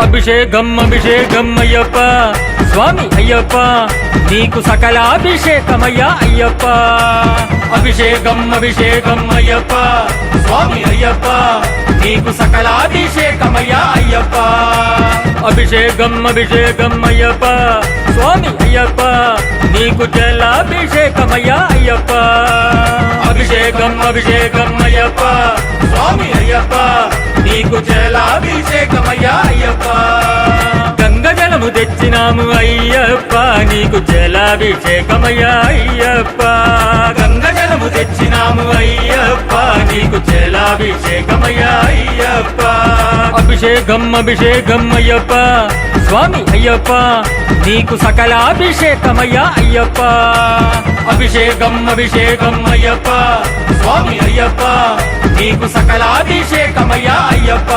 అభిషేకం అభిషేకం అయ్యప్ప స్వామి అయ్యప్ప నీకు సకలాభిషేకమయ్యా అయ్యప్ప అభిషేకం అభిషేకం అయ్యప్ప స్వామి అయ్యప్ప నీకు సకలాభిషేకమయ్యా అయ్యప్ప అభిషేకం అభిషేకం అయ్యప్ప స్వామి అయ్యప్ప నీకు జలాభిషేకమయ్యా అయ్యప్ప అభిషేకం అభిషేకం అయ్యప్ప స్వామి అయ్యప్ప నీకు జలాభిషేకమయ్యా అయ్యప్ప గంగ జలము తెచ్చినాము అయ్యప్ప నీకు జలాభిషేకమయ్యా అయ్యప్ప గంగ జలము తెచ్చినాము అయ్యప్ప నీకు జలాభిషేకమయ్యా అయ్యప్ప అభిషేకం అభిషేకం అయ్యప్ప స్వామి అయ్యప్ప నీకు సకలాభిషేకమయ్యా అయ్యప్ప అభిషేకం అభిషేకం అయ్యప్ప స్వామి అయ్యప్ప నీకు సకలాభిషేకమయ్యా అయ్యప్ప